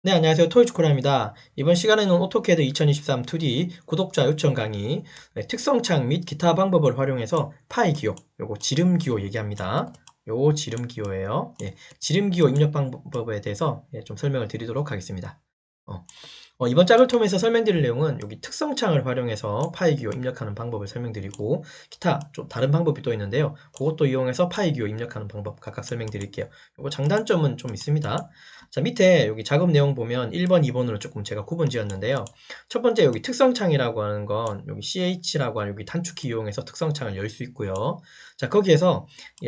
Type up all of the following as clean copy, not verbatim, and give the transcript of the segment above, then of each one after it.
네, 안녕하세요. 토이치코라입니다. 이번 시간에는 오토캐드 2023 2D 구독자 요청 강의, 특성창 및 기타 방법을 활용해서 파이 기호, 요거 지름 기호 얘기합니다. 요 지름 기호예요. 예, 지름 기호 입력 방법에 대해서 좀 설명을 드리도록 하겠습니다. 어, 이번 짝을 통해서 설명드릴 내용은 여기 특성창을 활용해서 파이 기호 입력하는 방법을 설명드리고 기타 좀 다른 방법이 또 있는데요. 그것도 이용해서 파이 기호 입력하는 방법 각각 설명드릴게요. 이거 장단점은 좀 있습니다. 자, 밑에 여기 작업 내용 보면 1번, 2번으로 조금 제가 구분 지었는데요. 첫 번째 여기 특성창이라고 하는 건 여기 CH라고 하는 여기 단축키 이용해서 특성창을 열 수 있고요. 자, 거기에서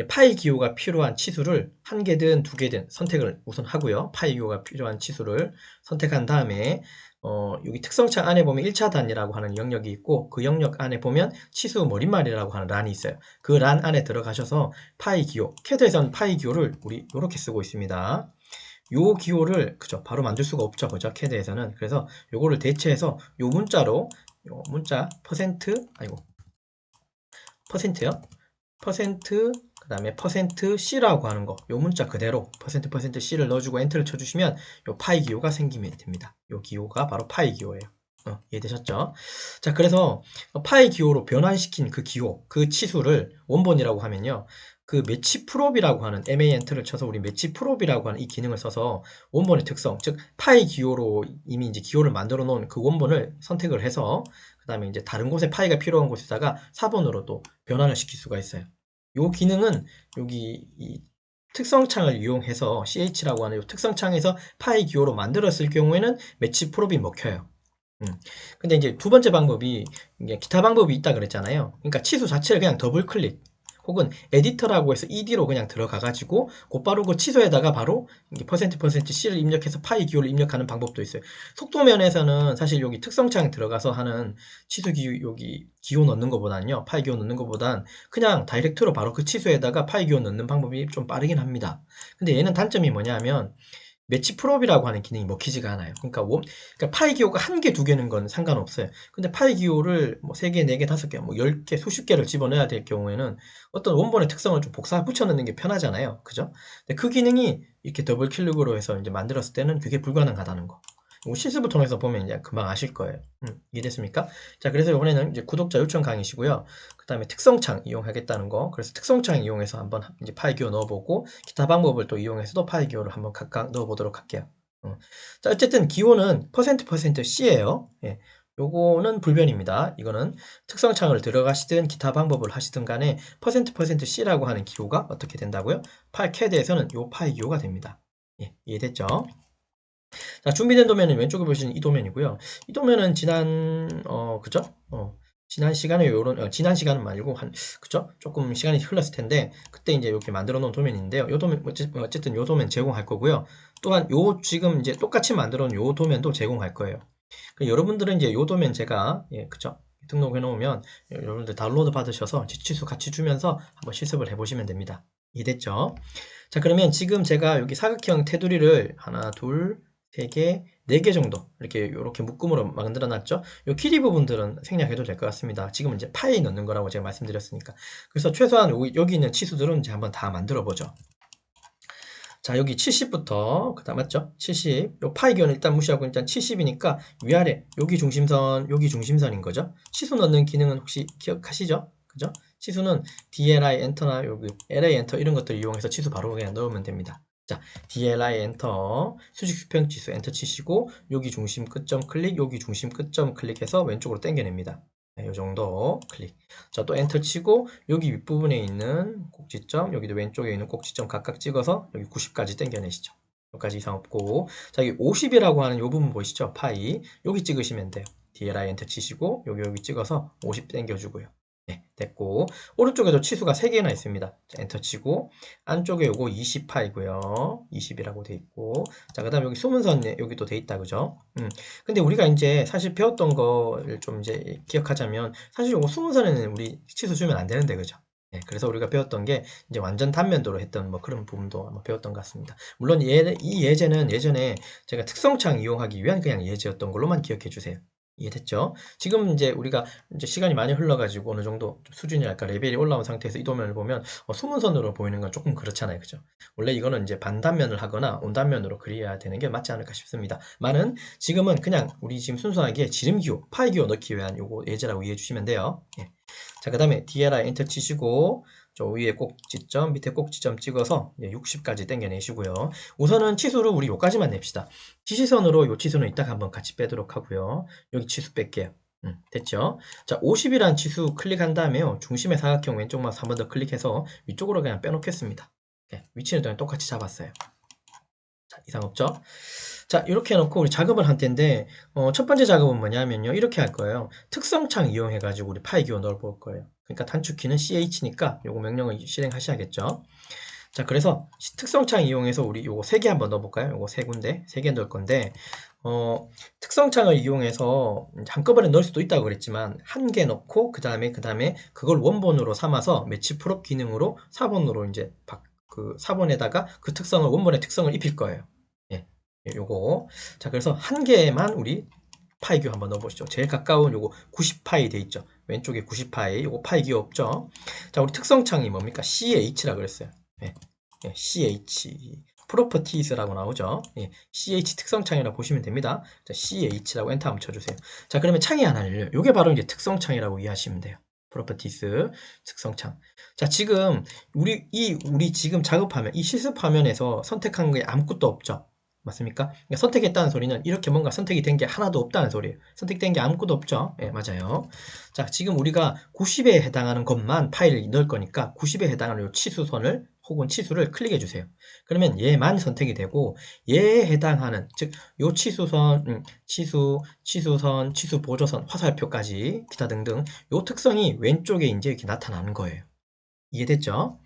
파이 기호가 필요한 치수를 한 개든 두 개든 선택을 우선 하고요. 파이 기호가 필요한 치수를 선택한 다음에 여기 특성창 안에 보면 1차 단위라고 하는 영역이 있고 그 영역 안에 보면 치수 머릿말이라고 하는 란이 있어요. 그 란 안에 들어가셔서 파이 기호, 캐드에서는 파이 기호를 우리 이렇게 쓰고 있습니다. 요 기호를 그죠 바로 만들 수가 없죠, 그죠, 캐드에서는. 그래서 요거를 대체해서 요 문자로 요 문자 퍼센트 아이고 퍼센트요, 퍼센트 그 다음에 퍼센트 C라고 하는 거, 요 문자 그대로 퍼센트 C를 넣어주고 엔터를 쳐주시면 요 파이 기호가 생기면 됩니다. 요 기호가 바로 파이 기호예요. 이해되셨죠? 자, 그래서 파이 기호로 변환시킨 그 기호, 그 치수를 원본이라고 하면요. 그 매치 프롭이라고 하는 MA 엔터를 쳐서 우리 매치 프롭이라고 하는 이 기능을 써서 원본의 특성, 즉 파이 기호로 이미 이제 기호를 만들어 놓은 그 원본을 선택을 해서 그 다음에 이제 다른 곳에 파이가 필요한 곳에다가 4번으로 또 변환을 시킬 수가 있어요. 요 기능은 여기 이 특성창을 이용해서 CH라고 하는 이 특성창에서 파이 기호로 만들었을 경우에는 매치 프롭이 먹혀요. 근데 이제 두 번째 방법이 이게 기타 방법이 있다 그랬잖아요. 그러니까 치수 자체를 그냥 더블 클릭 혹은 에디터라고 해서 ED로 그냥 들어가가지고 곧바로 그 치수에다가 바로 퍼센트 C를 입력해서 파이 기호를 입력하는 방법도 있어요. 속도 면에서는 사실 여기 특성창 들어가서 하는 치수 기호, 여기 기호 넣는 것보다는요, 파이 기호 넣는 것보단 그냥 다이렉트로 바로 그 치수에다가 파이 기호 넣는 방법이 좀 빠르긴 합니다. 근데 얘는 단점이 뭐냐면 매치 프롭이라고 하는 기능이 먹히지가 않아요. 그러니까 파이 기호가 한 개, 두 개는 건 상관없어요. 근데 파이 기호를 뭐 3개, 4개, 5개, 뭐 10개, 수십 개를 집어넣어야 될 경우에는 어떤 원본의 특성을 좀 복사 붙여넣는 게 편하잖아요. 그죠? 근데 그 기능이 이렇게 더블 클릭으로 해서 이제 만들었을 때는 그게 불가능하다는 거. 실습을 통해서 보면 이제 금방 아실 거예요. 이해됐습니까? 자, 그래서 이번에는 이제 구독자 요청 강의시고요. 그 다음에 특성창 이용하겠다는 거. 그래서 특성창 이용해서 한번 이제 파일 기호 넣어보고, 기타 방법을 또 이용해서도 파일 기호를 한번 각각 넣어보도록 할게요. 자, 어쨌든 기호는 퍼센트 C예요. 예. 요거는 불변입니다. 이거는 특성창을 들어가시든 기타 방법을 하시든 간에 퍼센트 C라고 하는 기호가 어떻게 된다고요? 캐드에서는 요 파일 기호가 됩니다. 예, 이해됐죠? 자, 준비된 도면은 왼쪽에 보시는 이 도면이고요. 이 도면은 그죠? 지난 시간에 지난 시간은 말고, 그죠? 조금 시간이 흘렀을 텐데, 그때 이제 이렇게 만들어 놓은 도면인데요. 요 도면, 어쨌든 요 도면 제공할 거고요. 또한 지금 이제 똑같이 만들어 놓은 요 도면도 제공할 거예요. 여러분들은 이제 요 도면 제가, 예, 그죠? 등록해 놓으면 여러분들 다운로드 받으셔서 지치수 같이 주면서 한번 실습을 해보시면 됩니다. 이해됐죠? 자, 그러면 지금 제가 여기 사각형 테두리를 하나, 둘, 세 개, 네 개 정도 이렇게 묶음으로 만들어 놨죠. 요 길이 부분들은 생략해도 될 것 같습니다. 지금은 이제 파이 넣는 거라고 제가 말씀드렸으니까. 그래서 최소한 여기 있는 치수들은 이제 한번 다 만들어 보죠. 자, 여기 70부터, 그다음 맞죠? 70. 요 파이 기호는 일단 무시하고 일단 70이니까 위아래, 여기 중심선인 거죠. 치수 넣는 기능은 혹시 기억하시죠? 그죠? 치수는 DLI 엔터나 여기 LA 엔터 이런 것들 이용해서 치수 바로 그냥 넣으면 됩니다. 자, DLI 엔터, 수직 수평 지수 엔터 치시고, 여기 중심 끝점 클릭, 여기 중심 끝점 클릭해서 왼쪽으로 당겨냅니다. 네, 요 정도 클릭. 자, 또 엔터 치고 여기 윗부분에 있는 꼭지점, 여기도 왼쪽에 있는 꼭지점 각각 찍어서 여기 90까지 당겨내시죠. 여기까지 이상 없고, 자, 여기 50이라고 하는 요 부분 보이시죠? 파이. 여기 찍으시면 돼요. DLI 엔터 치시고 여기 찍어서 50 당겨주고요. 네, 됐고, 오른쪽에도 치수가 3개나 있습니다. 자, 엔터 치고 안쪽에 요거 20파이고요. 20이라고 돼 있고, 자, 그 다음 여기 수문선 여기도 돼 있다, 그죠? 근데 우리가 이제 사실 배웠던 거를 좀 이제 기억하자면, 사실 요거 수문선에는 우리 치수 주면 안 되는데, 그죠? 네, 그래서 우리가 배웠던 게 이제 완전 단면도로 했던 뭐 그런 부분도 아마 배웠던 것 같습니다. 물론 이 예제는 예전에 제가 특성창 이용하기 위한 그냥 예제였던 걸로만 기억해 주세요. 이해됐죠? 지금 이제 우리가 이제 시간이 많이 흘러가지고 어느 정도 수준이랄까 레벨이 올라온 상태에서 이 도면을 보면 수문선으로 보이는 건 조금 그렇잖아요. 그죠? 원래 이거는 이제 반단면을 하거나 온단면으로 그려야 되는 게 맞지 않을까 싶습니다. 많은 지금은 그냥 우리 지금 순수하게 지름기호, 파이기호 넣기 위한 요거 예제라고 이해해 주시면 돼요. 예. 자, 그 다음에 DLI 엔터 치시고 저 위에 꼭지점, 밑에 꼭지점 찍어서 60까지 당겨내시고요. 우선은 치수를 우리 요까지만 냅시다. 지시선으로 요 치수는 이따가 한번 같이 빼도록 하고요. 여기 치수 뺄게요. 됐죠? 자, 50이란 치수 클릭한 다음에요. 중심의 사각형 왼쪽 마우스 한 번 더 클릭해서 위쪽으로 그냥 빼놓겠습니다. 위치는 그냥 똑같이 잡았어요. 자, 이상 없죠? 자, 이렇게 해놓고 우리 작업을 할 텐데 첫 번째 작업은 뭐냐면요. 이렇게 할 거예요. 특성창 이용해가지고 우리 파이 기호 넣어 볼 거예요. 그러니까 단축키는 CH니까 요거 명령을 실행하셔야겠죠. 자, 그래서 특성창 이용해서 우리 요거 3개 한번 넣어볼까요? 요거 3군데, 3개 넣을 건데, 특성창을 이용해서 한꺼번에 넣을 수도 있다고 그랬지만, 1개 넣고, 그 다음에 그걸 원본으로 삼아서 매치 프롭 기능으로 4번으로 이제, 그 4번에다가 그 특성을, 원본의 특성을 입힐 거예요. 예, 요거. 자, 그래서 1개만 우리 파이기호 한번 넣어보시죠. 제일 가까운 요거 90파이 돼 있죠. 왼쪽에 90파이, 요거 파이기호 없죠. 자, 우리 특성창이 뭡니까? CH라 그랬어요. 예, CH 프로퍼티스라고 나오죠. 예, CH 특성창이라고 보시면 됩니다. 자, CH라고 엔터 한번 쳐주세요. 자, 그러면 창이 하나 열려요. 이게 바로 이제 특성창이라고 이해하시면 돼요. 프로퍼티스 특성창. 자, 지금 우리 지금 작업하면 이 실습 화면에서 선택한 게 아무것도 없죠. 맞습니까? 그러니까 선택했다는 소리는 이렇게 뭔가 선택이 된 게 하나도 없다는 소리예요. 선택된 게 아무것도 없죠. 예, 맞아요. 자, 지금 우리가 90에 해당하는 것만 파일을 넣을 거니까 90에 해당하는 이 치수선을 혹은 치수를 클릭해 주세요. 그러면 얘만 선택이 되고 얘에 해당하는 즉 요 치수선, 치수선, 치수 보조선, 화살표까지 기타 등등 요 특성이 왼쪽에 이제 이렇게 나타나는 거예요. 이해됐죠?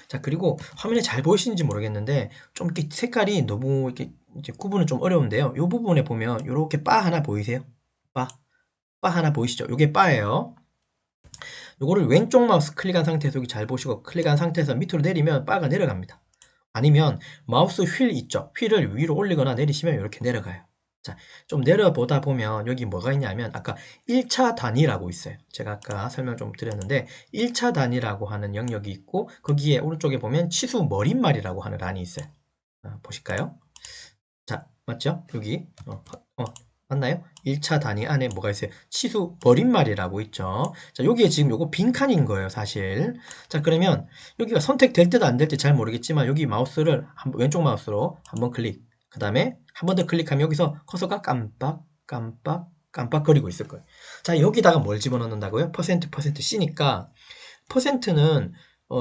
자, 그리고 화면에 잘 보이시는지 모르겠는데 좀 이렇게 색깔이 너무 이렇게 이제 구분은 좀 어려운데요. 요 부분에 보면 이렇게 바 하나 보이세요? 바 하나 보이시죠? 요게 바예요. 요거를 왼쪽 마우스 클릭한 상태에서 여기 잘 보시고 클릭한 상태에서 밑으로 내리면 바가 내려갑니다. 아니면 마우스 휠 있죠? 휠을 위로 올리거나 내리시면 이렇게 내려가요. 자, 좀 내려보다 보면 여기 뭐가 있냐면 아까 1차 단위라고 있어요. 제가 아까 설명 좀 드렸는데 1차 단위라고 하는 영역이 있고 거기에 오른쪽에 보면 치수 머릿말이라고 하는 란이 있어요. 보실까요? 자, 맞죠? 여기 맞나요? 1차 단위 안에 뭐가 있어요? 치수 버림말이라고 있죠. 자, 여기에 지금 요거 빈칸인 거예요, 사실. 자, 그러면 여기가 선택될 듯 안 될 듯 잘 모르겠지만 여기 마우스를 왼쪽 마우스로 한번 클릭. 그 다음에 한 번 더 클릭하면 여기서 커서가 깜빡거리고 있을 거예요. 자, 여기다가 뭘 집어넣는다고요? 퍼센트 C니까 퍼센트는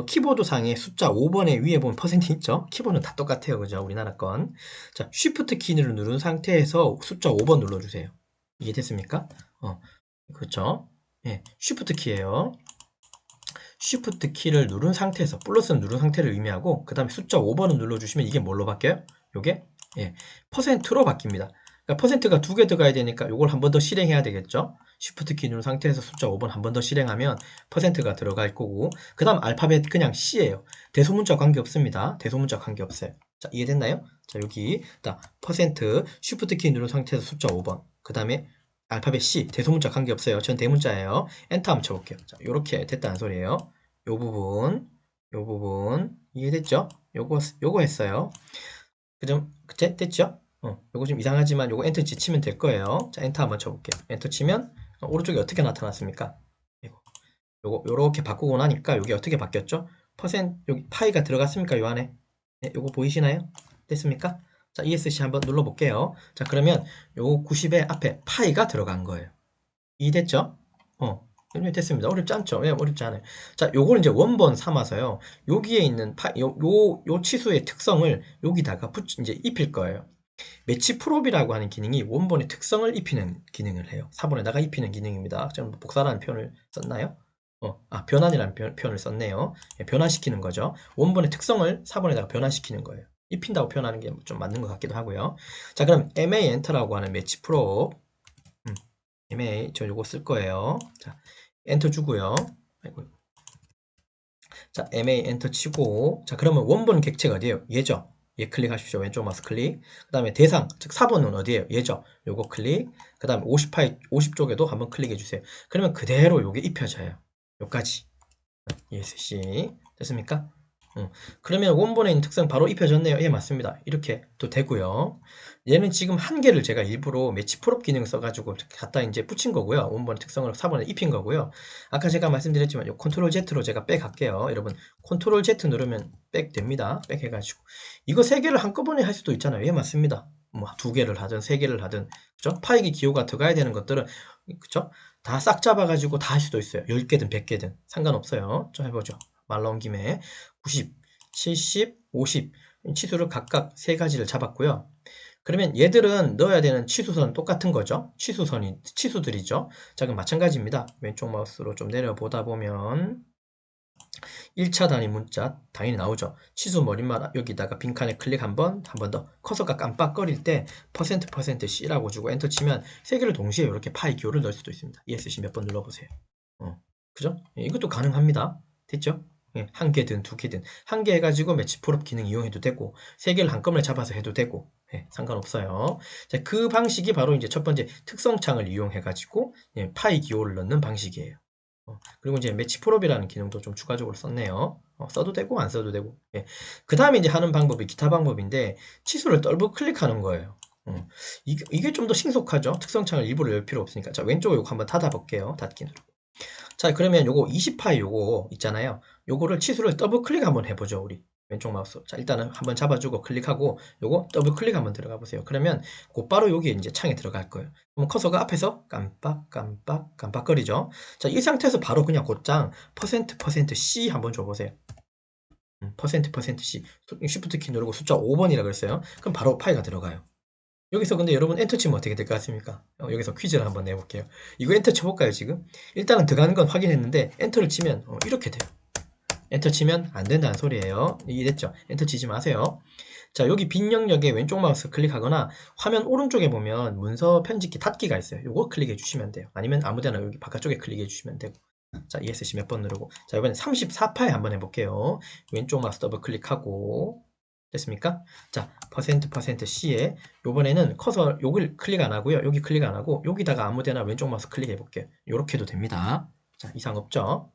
키보드 상에 숫자 5번에 위에 보면 퍼센트 있죠? 키보드는 다 똑같아요. 그죠? 우리나라 건. 자, 쉬프트 키를 누른 상태에서 숫자 5번 눌러주세요. 이해됐습니까? 그렇죠? 예, 쉬프트 키예요. 쉬프트 키를 누른 상태에서 플러스는 누른 상태를 의미하고 그 다음에 숫자 5번을 눌러주시면 이게 뭘로 바뀌어요? 요게 예, 퍼센트로 바뀝니다. 그러니까 퍼센트가 2개 들어가야 되니까 요걸 한 번 더 실행해야 되겠죠? 쉬프트 키 누른 상태에서 숫자 5번 한 번 더 실행하면 퍼센트가 들어갈 거고 그 다음 알파벳 그냥 C예요. 대소문자 관계없습니다. 대소문자 관계없어요. 자, 이해됐나요? 자, 여기 퍼센트 쉬프트 키 누른 상태에서 숫자 5번 그 다음에 알파벳 C 대소문자 관계없어요. 전 대문자예요. 엔터 한번 쳐볼게요. 자, 요렇게 됐다는 소리예요. 요 부분 이해됐죠? 요거 했어요. 그죠? 그치? 됐죠? 요거 좀 이상하지만 요거 엔터 치면 될 거예요. 자, 엔터 한번 쳐볼게요. 엔터 치면 오른쪽에 어떻게 나타났습니까? 요렇게 바꾸고 나니까 요게 어떻게 바뀌었죠? 여기 파이가 들어갔습니까? 요 안에? 네, 요거 보이시나요? 됐습니까? 자, ESC 한번 눌러볼게요. 자, 그러면 요 90의 앞에 파이가 들어간 거예요. 이해됐죠? 됐습니다. 어렵지 않죠? 왜 어렵지 않아요? 자, 요걸 이제 원본 삼아서요. 여기에 있는 요 치수의 특성을 여기다가 이제 입힐 거예요. 매치 프롭이라고 하는 기능이 원본의 특성을 입히는 기능을 해요. 4번에다가 입히는 기능입니다. 저는 복사라는 표현을 썼나요? 변환이라는 표현을 썼네요. 예, 변환시키는 거죠. 원본의 특성을 4번에다가 변환시키는 거예요. 입힌다고 표현하는 게 좀 맞는 것 같기도 하고요. 자, 그럼 MA 엔터라고 하는 매치 프롭 MA 저 요거 쓸 거예요. 자, 엔터 주고요. 자, MA 엔터 치고 자, 그러면 원본 객체가 어디예요? 얘죠. 얘 클릭하십시오. 왼쪽 마우스 클릭. 그 다음에 대상, 즉 4번은 어디예요? 얘죠. 요거 클릭. 그 다음에 50쪽에도 한번 클릭해 주세요. 그러면 그대로 요게 입혀져요. 요까지. ESC. 됐습니까? 그러면 원본에 있는 특성 바로 입혀졌네요. 예, 맞습니다. 이렇게 또 되고요. 얘는 지금 한 개를 제가 일부러 매치 프롭 기능 써가지고 갖다 이제 붙인 거고요. 원본 특성을 4번에 입힌 거고요. 아까 제가 말씀드렸지만 요 컨트롤 Z로 제가 백 할게요. 여러분 컨트롤 Z 누르면 백 됩니다. 백 해가지고 이거 세 개를 한꺼번에 할 수도 있잖아요. 예, 맞습니다. 뭐 두 개를 하든 세 개를 하든 그죠? 파이기 기호가 들어가야 되는 것들은 그죠? 다 싹 잡아가지고 다 할 수도 있어요. 10개든 100개든 상관없어요. 좀 해보죠. 말 나온 김에 90, 70, 50 치수를 각각 세 가지를 잡았고요. 그러면 얘들은 넣어야 되는 치수선 똑같은 거죠. 치수들이죠. 자, 그럼 마찬가지입니다. 왼쪽 마우스로 좀 내려보다 보면 1차 단위 문자 당연히 나오죠. 치수 머리만 여기다가 빈칸에 클릭 한 번 더. 커서가 깜빡거릴 때 %C라고 주고 엔터 치면 세 개를 동시에 이렇게 파이 기호를 넣을 수도 있습니다. ESC 몇 번 눌러보세요. 그죠? 예, 이것도 가능합니다. 됐죠? 예, 한 개든 두 개든 한 개 해가지고 매치 프롭 기능 이용해도 되고 세 개를 한꺼번에 잡아서 해도 되고 예, 상관없어요. 자, 그 방식이 바로 이제 첫 번째 특성창을 이용해가지고 예, 파이 기호를 넣는 방식이에요. 그리고 이제 매치 프롭이라는 기능도 좀 추가적으로 썼네요. 써도 되고 안 써도 되고. 예. 그 다음에 이제 하는 방법이 기타 방법인데 치수를 더블 클릭하는 거예요. 이게 좀 더 신속하죠. 특성창을 일부러 열 필요 없으니까. 자, 왼쪽에 이거 한번 닫아 볼게요. 닫기 누르고. 자, 그러면 요거 20파이 요거 있잖아요. 요거를 치수를 더블 클릭 한번 해보죠, 우리. 왼쪽 마우스. 자, 일단은 한번 잡아주고 클릭하고 요거 더블 클릭 한번 들어가 보세요. 그러면 곧바로 여기에 이제 창에 들어갈 거예요. 그럼 커서가 앞에서 깜빡거리죠. 자, 이 상태에서 바로 그냥 곧장 %C 한번 줘보세요. %C. 쉬프트 키 누르고 숫자 5번이라 그랬어요. 그럼 바로 파이가 들어가요. 여기서 근데 여러분 엔터 치면 어떻게 될 것 같습니까? 여기서 퀴즈를 한번 내볼게요. 이거 엔터 쳐볼까요, 지금? 일단은 들어가는 건 확인했는데 엔터를 치면 이렇게 돼요. 엔터 치면 안 된다는 소리예요. 이해됐죠? 엔터 치지 마세요. 자, 여기 빈 영역에 왼쪽 마우스 클릭하거나 화면 오른쪽에 보면 문서 편집기 닫기가 있어요. 이거 클릭해 주시면 돼요. 아니면 아무데나 여기 바깥쪽에 클릭해 주시면 되고. 자, ESC 몇 번 누르고. 자, 이번엔 34파에 한번 해볼게요. 왼쪽 마우스 더블 클릭하고. 됐습니까? 자, %C에 요번에는 커서 여기를 클릭 안 하고요. 여기 클릭 안 하고 여기다가 아무데나 왼쪽 마우스 클릭해 볼게요. 요렇게 해도 됩니다. 자, 이상 없죠?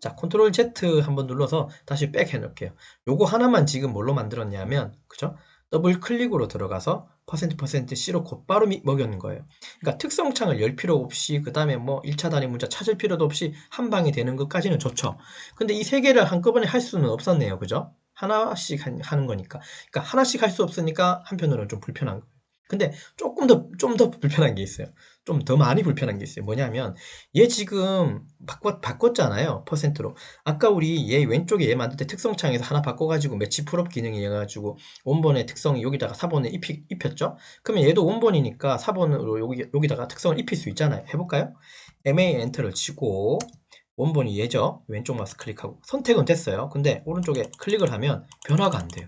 자, 컨트롤 Z 한번 눌러서 다시 백 해놓을게요. 요거 하나만 지금 뭘로 만들었냐면, 그죠? 더블 클릭으로 들어가서 %C로 곧바로 먹여는 거예요. 그러니까 특성창을 열 필요 없이, 그 다음에 뭐 1차 단위 문자 찾을 필요도 없이 한 방에 되는 것까지는 좋죠. 근데 이 세 개를 한꺼번에 할 수는 없었네요. 그죠? 하나씩 하는 거니까. 그러니까 하나씩 할 수 없으니까 한편으로는 좀 불편한 거예요. 근데 좀 더 불편한 게 있어요. 좀 더 많이 불편한 게 있어요. 뭐냐면 얘 지금 바꿨잖아요. %로. 아까 우리 얘 왼쪽에 얘 만들 때 특성창에서 하나 바꿔가지고 매치 풀업 기능이 해가지고 원본의 특성이 여기다가 4번에 입혔죠. 그러면 얘도 원본이니까 4번으로 여기다가 특성을 입힐 수 있잖아요. 해볼까요? MA 엔터를 치고 원본이 얘죠. 왼쪽 마우스 클릭하고 선택은 됐어요. 근데 오른쪽에 클릭을 하면 변화가 안 돼요.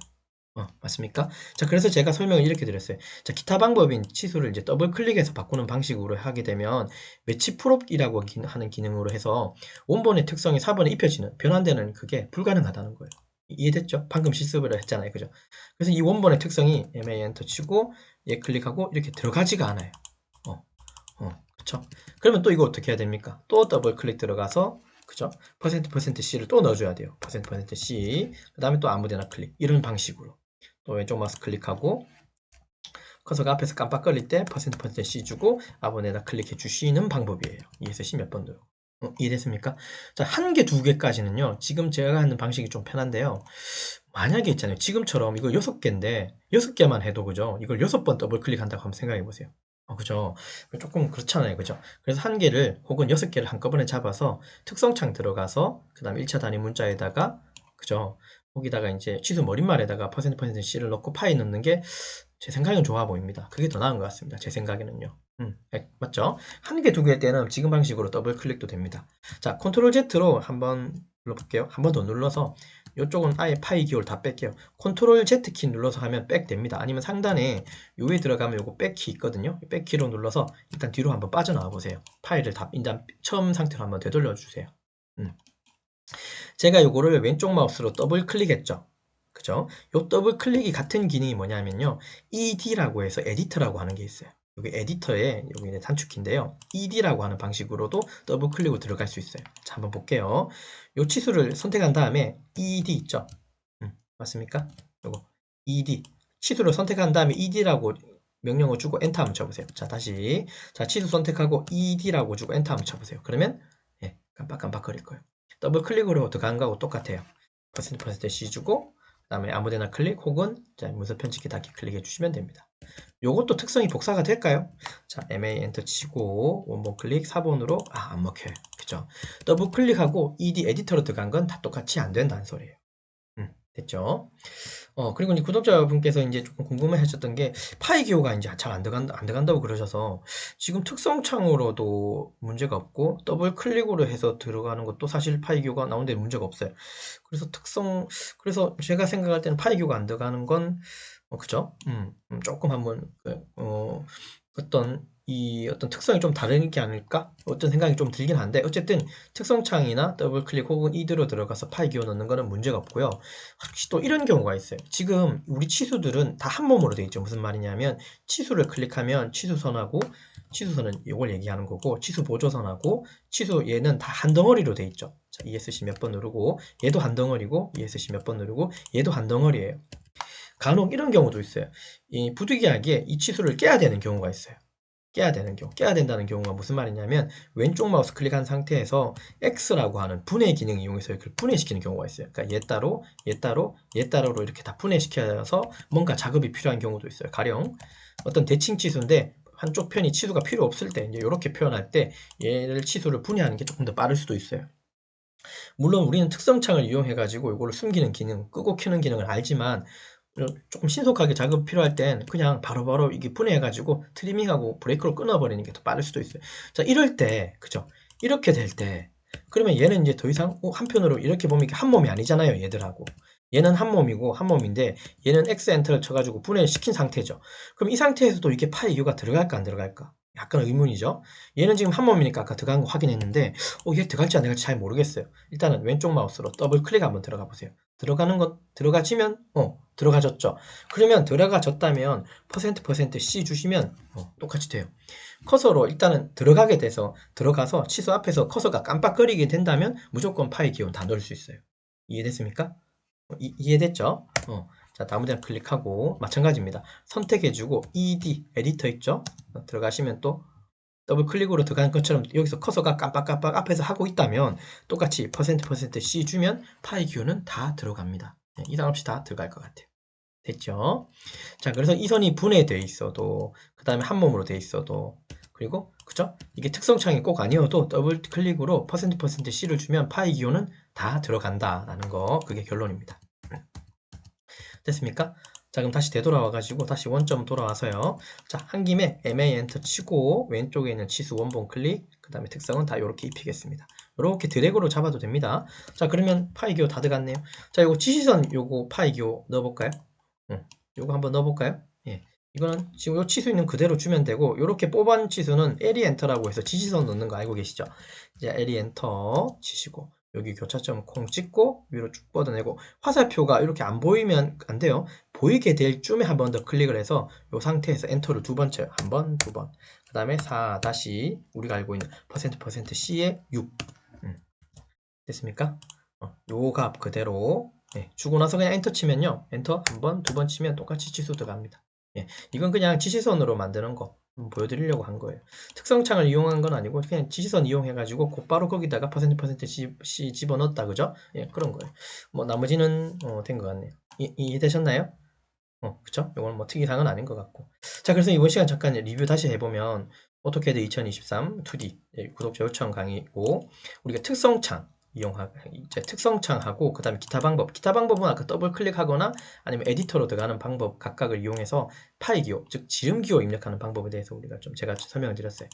맞습니까? 자, 그래서 제가 설명을 이렇게 드렸어요. 자, 기타 방법인 치수를 이제 더블 클릭해서 바꾸는 방식으로 하게 되면 매치 프롭이라고 하는 기능으로 해서 원본의 특성이 4번에 입혀지는 변환되는 그게 불가능하다는 거예요. 이해됐죠? 방금 실습을 했잖아요. 그죠? 그래서 이 원본의 특성이 MA 엔터 치고 얘 클릭하고 이렇게 들어가지가 않아요. 그쵸? 그러면 또 이거 어떻게 해야 됩니까? 또 더블 클릭 들어가서 그죠? %C를 또 넣어줘야 돼요. %C 그 다음에 또 아무데나 클릭 이런 방식으로 또 왼쪽 마우스 클릭하고 커서가 앞에서 깜빡거릴 때 %C 주고 아무데나 클릭해 주시는 방법이에요. ESC 몇 번 누르고 이해됐습니까? 자, 한 개, 두 개까지는요. 지금 제가 하는 방식이 좀 편한데요. 만약에 있잖아요. 지금처럼 이거 6개인데 6개만 해도 그죠? 이걸 6번 더블 클릭한다고 한번 생각해 보세요. 그죠? 조금 그렇잖아요. 그죠? 그래서 한 개를 혹은 6개를 한꺼번에 잡아서 특성창 들어가서 그 다음 1차 단위 문자에다가 그죠? 거기다가 이제 취소 머릿말에다가 %C를 넣고 파이 넣는 게 제 생각엔 좋아 보입니다. 그게 더 나은 것 같습니다. 제 생각에는요. 맞죠? 한 개, 두 개일 때는 지금 방식으로 더블 클릭도 됩니다. 자, 컨트롤 Z로 한번 눌러볼게요. 한 번 더 눌러서 이쪽은 아예 파이 기호를 다 뺄게요. 컨트롤 Z 키 눌러서 하면 백 됩니다. 아니면 상단에 요에 들어가면 요거 백 키 있거든요. 백 키로 눌러서 일단 뒤로 한번 빠져나와 보세요. 파일을 다 일단 처음 상태로 한번 되돌려 주세요. 제가 요거를 왼쪽 마우스로 더블 클릭했죠. 그죠? 요 더블 클릭이 같은 기능이 뭐냐면요. ed라고 해서 에디터라고 하는 게 있어요. 여기 에디터에 여기 단축키인데요. ed라고 하는 방식으로도 더블 클릭으로 들어갈 수 있어요. 자, 한번 볼게요. 요 치수를 선택한 다음에 ed 있죠? 맞습니까? 요거 ed 치수를 선택한 다음에 ed라고 명령어 주고 엔터 한번 쳐보세요. 자, 다시 자, 치수 선택하고 ed라고 주고 엔터 한번 쳐보세요. 그러면 예, 깜빡깜빡 거릴 거예요. 더블 클릭으로 들어간 거하고 똑같아요. %C 주고 그 다음에 아무데나 클릭 혹은 문서 편집기 닫기 클릭해 주시면 됩니다. 요것도 특성이 복사가 될까요? 자, MA 엔터 치고 원본 클릭 4번으로 안 먹혀요. 그죠? 더블 클릭하고 ED 에디터로 들어간 건 다 똑같이 안 된다는 소리예요. 됐죠? 그리고 이제 구독자분께서 이제 조금 궁금해 하셨던 게 파이 기호가 이제 잘 안 들어간다고 그러셔서 지금 특성창으로도 문제가 없고 더블 클릭으로 해서 들어가는 것도 사실 파이 기호가 나오는데 문제가 없어요. 그래서 제가 생각할 때는 파이 기호가 안 들어가는 건 그죠? 조금 한번 어떤 특성이 좀 다른 게 아닐까? 어떤 생각이 좀 들긴 한데 어쨌든 특성창이나 더블 클릭 혹은 이드로 들어가서 파이 기호 넣는 거는 문제가 없고요. 혹시 또 이런 경우가 있어요. 지금 우리 치수들은 다 한 몸으로 돼 있죠. 무슨 말이냐면 치수를 클릭하면 치수선하고 치수선은 이걸 얘기하는 거고 치수 보조선하고 치수 얘는 다 한 덩어리로 돼 있죠. 자, ESC 몇 번 누르고 얘도 한 덩어리고 ESC 몇 번 누르고 얘도 한 덩어리예요. 간혹 이런 경우도 있어요. 이 부득이하게 이 치수를 깨야 되는 경우가 있어요. 깨야 된다는 경우가 무슨 말이냐면 왼쪽 마우스 클릭한 상태에서 X라고 하는 분해 기능 이용해서 이렇게 분해시키는 경우가 있어요. 그러니까 얘 따로, 얘 따로, 얘 따로로 이렇게 다 분해시켜서 뭔가 작업이 필요한 경우도 있어요. 가령 어떤 대칭 치수인데 한쪽 편이 치수가 필요 없을 때 이제 이렇게 표현할 때 얘를 치수를 분해하는 게 조금 더 빠를 수도 있어요. 물론 우리는 특성창을 이용해 가지고 이거를 숨기는 기능, 끄고 켜는 기능을 알지만 조금 신속하게 작업 필요할 땐 그냥 바로바로 이게 분해해 가지고 트리밍하고 브레이크로 끊어버리는 게 더 빠를 수도 있어요. 자, 이럴 때 그죠? 이렇게 될 때 그러면 얘는 이제 더 이상 한편으로 이렇게 보면 이게 한 몸이 아니잖아요, 얘들하고. 얘는 한 몸이고 한 몸인데 얘는 X 엔터를 쳐가지고 분해시킨 상태죠. 그럼 이 상태에서도 이게 파이 U가 들어갈까 안 들어갈까? 약간 의문이죠. 얘는 지금 한 몸이니까 아까 들어간 거 확인했는데 얘 들어갈지 안 들어갈지 잘 모르겠어요. 일단은 왼쪽 마우스로 더블 클릭 한번 들어가 보세요. 들어가는 것 들어가지면 들어가졌죠. 그러면 들어가졌다면 %C 주시면 똑같이 돼요. 커서로 일단은 들어가게 돼서 들어가서 치수 앞에서 커서가 깜빡거리게 된다면 무조건 파이 기호 다 넣을 수 있어요. 이해됐습니까? 이해됐죠? 자, 다음 데 클릭하고 마찬가지입니다. 선택해주고 ED 에디터 있죠? 들어가시면 또 더블 클릭으로 들어가는 것처럼 여기서 커서가 깜빡깜빡 앞에서 하고 있다면 똑같이 %C 주면 파이 기호는 다 들어갑니다. 이상 없이 다 들어갈 것 같아요. 됐죠? 자, 그래서 이 선이 분해되어 있어도 그 다음에 한 몸으로 되어 있어도 그리고 그죠? 이게 특성창이 꼭 아니어도 더블 클릭으로 %C를 주면 파이 기호는 다 들어간다라는 거 그게 결론입니다. 됐습니까? 자, 그럼 다시 되돌아와가지고 다시 원점 돌아와서요. 자, 한 김에 MA 엔터 치고 왼쪽에 있는 치수 원본 클릭 그 다음에 특성은 다 이렇게 입히겠습니다. 이렇게 드래그로 잡아도 됩니다. 자, 그러면 파이 기호 다 들어갔네요. 자, 요거 지시선 요거 파이 기호 넣어볼까요? 요거 한번 넣어볼까요? 예. 이거는 지금 요 치수 있는 그대로 주면 되고 요렇게 뽑은 치수는 LE 엔터라고 해서 지시선 넣는 거 알고 계시죠? 이제 LE 엔터 치시고 여기 교차점 콩 찍고 위로 쭉 뻗어내고 화살표가 이렇게 안 보이면 안 돼요. 보이게 될 쯤에 한 번 더 클릭을 해서 이 상태에서 엔터를 두 번 쳐요. 한 번, 두 번. 그 다음에 4 다시 우리가 알고 있는 %C의 6. 됐습니까? 요 값 그대로 주고 나서 그냥 엔터 치면요. 엔터 한 번, 두 번 치면 똑같이 치수 들어갑니다. 이건 그냥 지시선으로 만드는 거 보여드리려고 한 거예요. 특성창을 이용한 건 아니고 그냥 지시선 이용해가지고 곧바로 거기다가 %C 집어넣었다 그죠? 그런 거예요. 뭐 나머지는 된 것 같네요. 이해되셨나요? 그쵸? 이건 뭐 특이사항은 아닌 것 같고. 자, 그래서 이번 시간 잠깐 리뷰 다시 해보면 오토캐드 2023 2D 구독자 요청 강의고 우리가 특성창 이제 특성창하고 그 다음에 기타 방법은 아까 더블 클릭하거나 아니면 에디터로 들어가는 방법 각각을 이용해서 파이 기호 즉 지름 기호 입력하는 방법에 대해서 제가 설명을 드렸어요.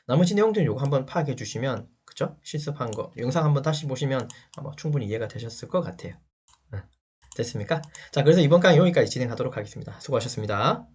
나머지 내용들은 요거 한번 파악해 주시면 그쵸? 실습한 거 영상 한번 다시 보시면 아마 충분히 이해가 되셨을 것 같아요. 됐습니까? 자, 그래서 이번 강의 여기까지 진행하도록 하겠습니다. 수고하셨습니다.